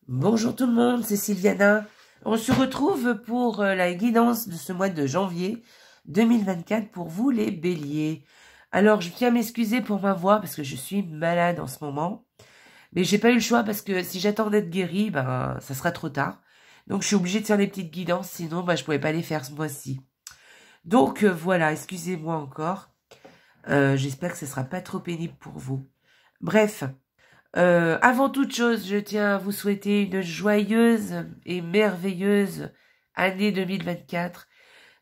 Bonjour tout le monde, c'est Sylviana. On se retrouve pour la guidance de ce mois de janvier 2024 pour vous les béliers. Alors je tiens à m'excuser pour ma voix parce que je suis malade en ce moment. Mais j'ai pas eu le choix parce que si j'attends d'être guérie, ben ça sera trop tard. Donc je suis obligée de faire des petites guidances, sinon ben, je pouvais pas les faire ce mois-ci. Donc voilà, excusez-moi encore. J'espère que ce sera pas trop pénible pour vous. Bref. Avant toute chose, je tiens à vous souhaiter une joyeuse et merveilleuse année 2024.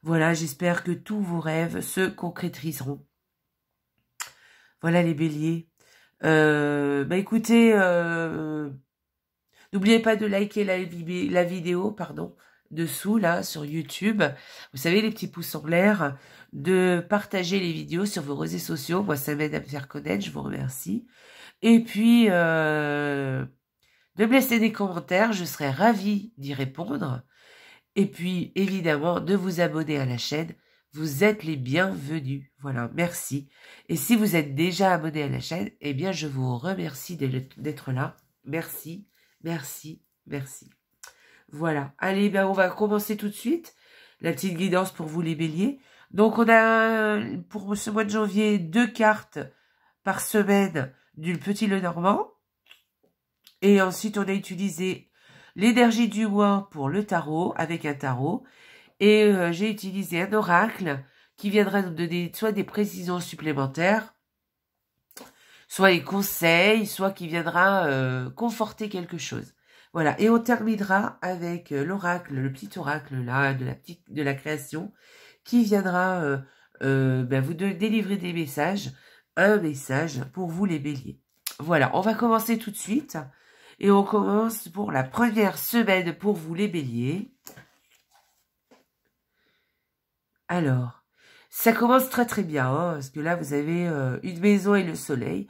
Voilà, j'espère que tous vos rêves se concrétiseront. Voilà les béliers. Écoutez, n'oubliez pas de liker la vidéo, pardon, dessous, là, sur YouTube. Vous savez, les petits pouces en l'air, de partager les vidéos sur vos réseaux sociaux. Moi, ça m'aide à me faire connaître, je vous remercie. Et puis, de me laisser des commentaires, je serai ravie d'y répondre. Et puis, évidemment, de vous abonner à la chaîne. Vous êtes les bienvenus. Voilà, merci. Et si vous êtes déjà abonné à la chaîne, eh bien, je vous remercie d'être là. Merci, merci, merci. Voilà. Allez, ben, on va commencer tout de suite. La petite guidance pour vous, les béliers. Donc, on a, pour ce mois de janvier, 2 cartes par semaine du Petit Lenormand. Et ensuite, on a utilisé l'énergie du mois pour le tarot, avec un tarot. Et j'ai utilisé un oracle qui viendra nous donner soit des précisions supplémentaires, soit des conseils, soit qui viendra conforter quelque chose. Voilà. Et on terminera avec l'oracle, le petit oracle là, de la création, qui viendra vous délivrer des messages, un message pour vous les béliers. Voilà, on va commencer tout de suite. Et on commence pour la première semaine pour vous les béliers. Alors, ça commence très très bien, hein, parce que là vous avez une maison et le soleil.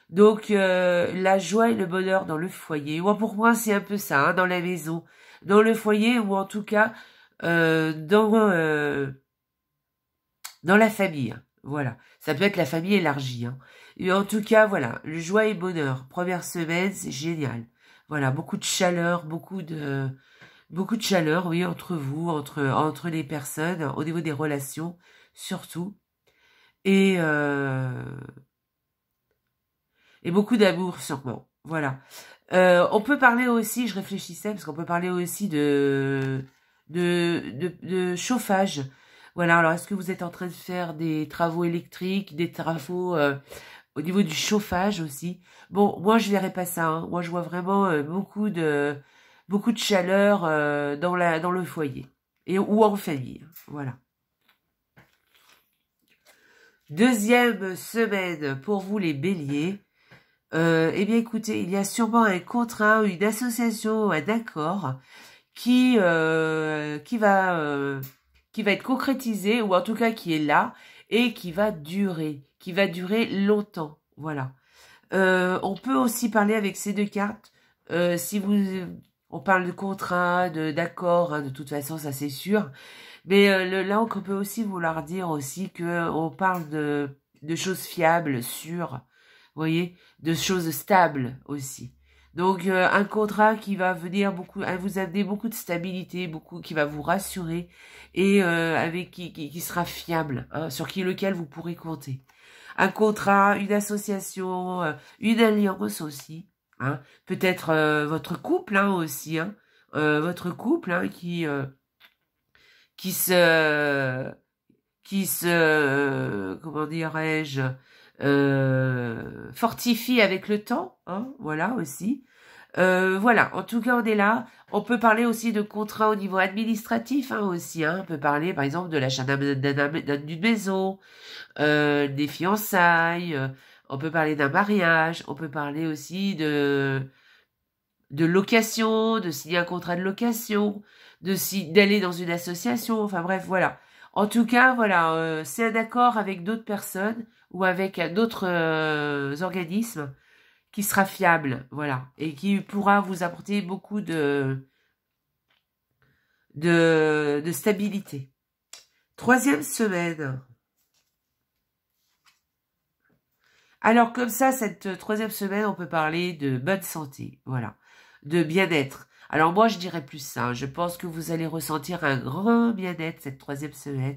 Donc la joie et le bonheur dans le foyer. Moi, pour moi c'est un peu ça, hein, dans la maison. Dans le foyer ou en tout cas dans la famille. Voilà, ça peut être la famille élargie. Hein. Et en tout cas, voilà, le joie et bonheur. Première semaine, c'est génial. Voilà, beaucoup de chaleur, beaucoup de chaleur, oui, entre vous, entre les personnes, au niveau des relations, surtout. Et beaucoup d'amour, sûrement. Voilà. On peut parler aussi, je réfléchissais, parce qu'on peut parler aussi de chauffage. Voilà, alors est-ce que vous êtes en train de faire des travaux électriques, des travaux au niveau du chauffage aussi? Bon, moi je verrais pas ça, hein. Moi je vois vraiment beaucoup de chaleur dans le foyer et ou en famille. Voilà. Deuxième semaine pour vous les béliers. Eh bien écoutez, il y a sûrement un contrat, une association, un accord qui va être concrétisé ou en tout cas qui est là et qui va durer longtemps. Voilà. On peut aussi parler avec ces deux cartes. On parle de contrat, d'accord, hein, de toute façon, ça c'est sûr. Mais là, on peut aussi vouloir dire aussi que on parle de choses fiables, sûres, vous voyez, de choses stables aussi. Donc un contrat qui va venir vous amener beaucoup de stabilité, qui va vous rassurer et avec qui sera fiable, hein, lequel vous pourrez compter. Un contrat, une association, une alliance aussi. Hein. Peut-être votre couple hein, aussi. Hein. Votre couple hein, qui se comment dirais-je, fortifie avec le temps. Hein, voilà aussi. Voilà, en tout cas, on est là. On peut parler aussi de contrats au niveau administratif hein, aussi. Hein. On peut parler, par exemple, de l'achat d'une maison, des fiançailles, on peut parler d'un mariage, on peut parler aussi de location, de signer un contrat de location, d'aller dans une association, enfin bref, voilà. En tout cas, voilà, c'est un accord avec d'autres personnes ou avec d'autres organismes qui sera fiable, voilà, et qui pourra vous apporter beaucoup de stabilité. Troisième semaine. Alors comme ça, cette troisième semaine, on peut parler de bonne santé, voilà. de bien-être. Alors moi, je dirais plus ça. Hein. Je pense que vous allez ressentir un grand bien-être cette troisième semaine.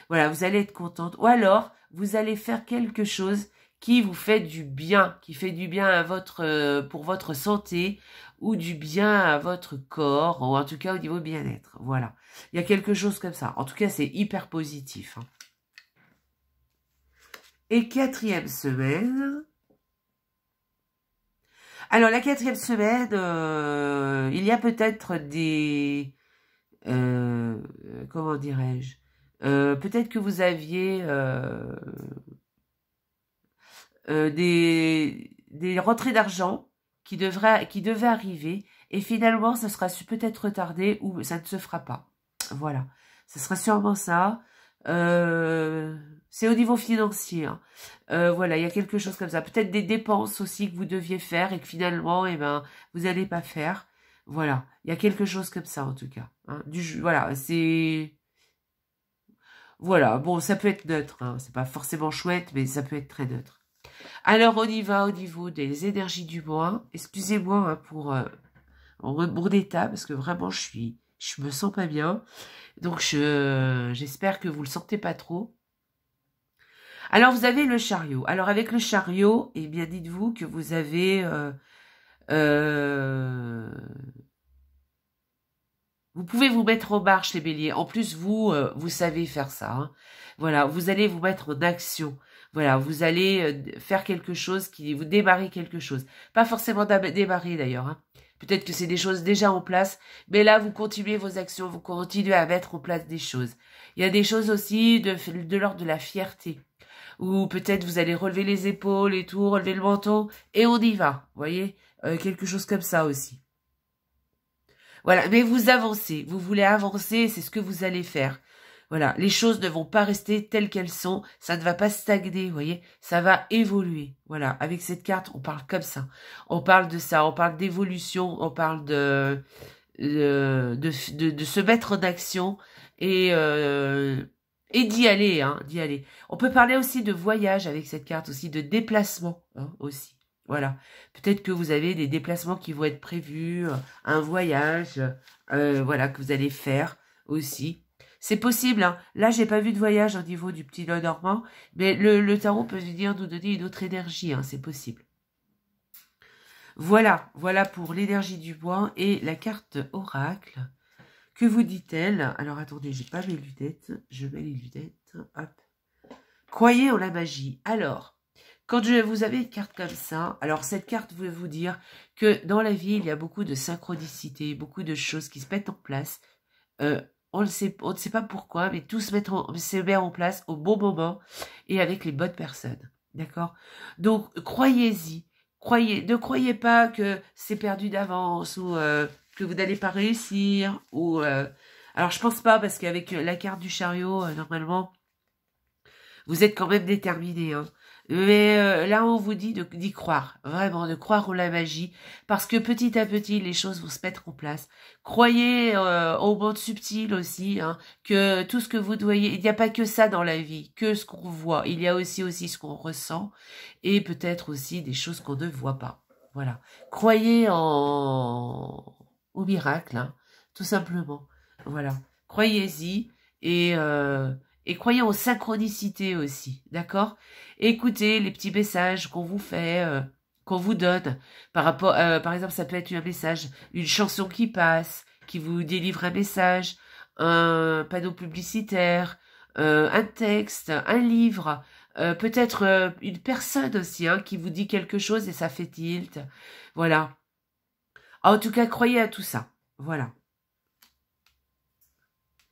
Voilà, vous allez être contente. Ou alors, vous allez faire quelque chose qui vous fait du bien, qui fait du bien à votre, pour votre santé ou du bien à votre corps, ou en tout cas au niveau bien-être. Voilà. Il y a quelque chose comme ça. En tout cas, c'est hyper positif. Hein. Et quatrième semaine. Alors, la quatrième semaine, il y a peut-être des... comment dirais-je peut-être que vous aviez des rentrées d'argent qui devaient arriver et finalement ça sera peut-être retardé ou ça ne se fera pas. Voilà, ce sera sûrement ça. C'est au niveau financier. Hein. Voilà, il y a quelque chose comme ça. Peut-être des dépenses aussi que vous deviez faire et que finalement, eh ben, vous n'allez pas faire. Voilà, il y a quelque chose comme ça en tout cas. Hein. Voilà, c'est... Voilà, bon, ça peut être neutre. Hein. C'est pas forcément chouette, mais ça peut être très neutre. Alors, on y va au niveau des énergies du mois. Excusez-moi hein, pour mon état, parce que vraiment, je me sens pas bien. Donc, j'espère que vous le sentez pas trop. Alors, vous avez le chariot. Alors, avec le chariot, eh bien, dites-vous que vous avez... vous pouvez vous mettre en marche, les béliers. En plus, vous savez faire ça. Hein. Voilà, vous allez vous mettre en action. Voilà, vous allez faire quelque chose, vous démarrer quelque chose. Pas forcément démarrer d'ailleurs. Hein. Peut-être que c'est des choses déjà en place, mais là, vous continuez vos actions, vous continuez à mettre en place des choses. Il y a des choses aussi de l'ordre de la fierté. Ou peut-être vous allez relever les épaules et tout, relever le menton, et on y va. Vous voyez, quelque chose comme ça aussi. Voilà, mais vous avancez, vous voulez avancer, c'est ce que vous allez faire. Voilà, les choses ne vont pas rester telles qu'elles sont, ça ne va pas stagner, vous voyez, ça va évoluer. Voilà, avec cette carte, on parle comme ça. On parle de ça, on parle d'évolution, on parle de se mettre en action et d'y aller, hein, d'y aller. On peut parler aussi de voyage avec cette carte, aussi de déplacement, hein, aussi. Voilà. Peut-être que vous avez des déplacements qui vont être prévus, un voyage, voilà, que vous allez faire aussi. C'est possible, hein. Là, j'ai pas vu de voyage au niveau du petit Lenormand, mais le tarot peut venir nous donner une autre énergie, hein, c'est possible. Voilà, voilà pour l'énergie du bois et la carte oracle. Que vous dit-elle? Alors, attendez, j'ai pas mes lunettes. Je mets les lunettes. Hop. Croyez en la magie. Alors, quand vous avez une carte comme ça, alors cette carte veut vous dire que dans la vie, il y a beaucoup de synchronicité, beaucoup de choses qui se mettent en place. On ne sait pas pourquoi, mais tout se met en place au bon moment et avec les bonnes personnes. D'accord? Donc, croyez-y. Ne croyez pas que c'est perdu d'avance ou que vous n'allez pas réussir. Ou alors, je pense pas, parce qu'avec la carte du chariot, normalement, vous êtes quand même déterminé. Hein. Mais là, on vous dit d'y croire, vraiment, de croire en la magie, parce que petit à petit, les choses vont se mettre en place. Croyez au monde subtil aussi, hein, que tout ce que vous voyez, il n'y a pas que ça dans la vie, que ce qu'on voit, il y a aussi ce qu'on ressent, et peut-être aussi des choses qu'on ne voit pas. Voilà. Croyez au miracle, hein, tout simplement. Voilà. Croyez-y, et croyez en synchronicité aussi, d'accord? Écoutez les petits messages qu'on vous fait, qu'on vous donne. Par exemple, ça peut être un message, une chanson qui passe, qui vous délivre un message, un panneau publicitaire, un texte, un livre, peut-être une personne aussi hein, qui vous dit quelque chose et ça fait tilt. Voilà. En tout cas, croyez à tout ça. Voilà.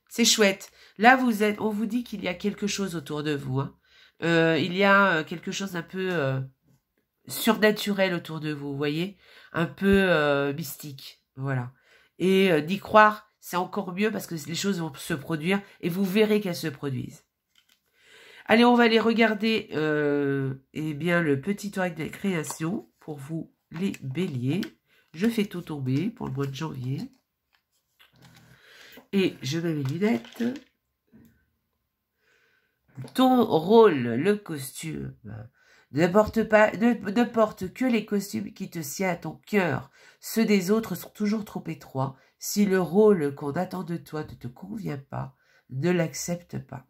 C'est chouette. Là, on vous dit qu'il y a quelque chose autour de vous. Hein. Il y a quelque chose un peu surnaturel autour de vous, vous voyez, un peu mystique. Voilà. Et d'y croire, c'est encore mieux parce que les choses vont se produire et vous verrez qu'elles se produisent. Allez, on va aller regarder eh bien, le petit oracle de création pour vous, les béliers. Je fais tout tomber pour le mois de janvier. Et je mets mes lunettes. Ton rôle, le costume Ne porte que les costumes qui te sied à ton cœur. Ceux des autres sont toujours trop étroits. Si le rôle qu'on attend de toi ne te convient pas, ne l'accepte pas.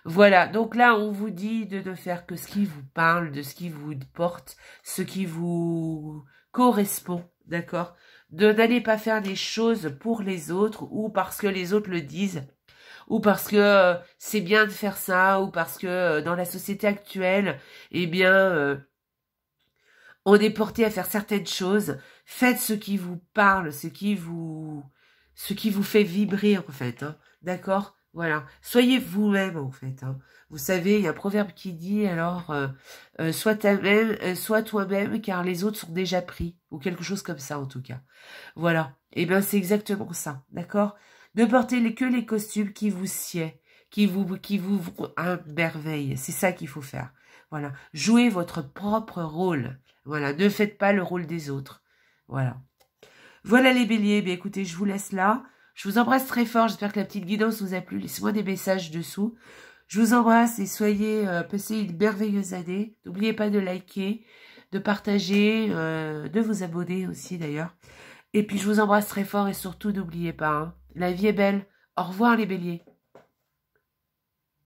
Voilà, donc là, on vous dit de ne faire que ce qui vous parle, de ce qui vous porte, ce qui vous correspond, d'accord? De n'allez pas faire des choses pour les autres ou parce que les autres le disent, ou parce que c'est bien de faire ça, ou parce que dans la société actuelle, eh bien, on est porté à faire certaines choses. Faites ce qui vous parle, ce qui vous fait vibrer, en fait, hein, d'accord? Voilà, soyez vous-même en fait. Hein. Vous savez, il y a un proverbe qui dit alors sois toi-même car les autres sont déjà pris ou quelque chose comme ça en tout cas. Voilà, et bien c'est exactement ça, d'accord. Ne portez que les costumes qui vous sied, qui vous vont à merveille. C'est ça qu'il faut faire. Voilà, jouez votre propre rôle. Voilà, ne faites pas le rôle des autres. Voilà. Voilà les béliers. Bien écoutez, je vous laisse là. Je vous embrasse très fort. J'espère que la petite guidance vous a plu. Laissez-moi des messages dessous. Je vous embrasse et passez une merveilleuse année. N'oubliez pas de liker, de partager, de vous abonner aussi d'ailleurs. Et puis je vous embrasse très fort et surtout n'oubliez pas, hein, la vie est belle. Au revoir les béliers.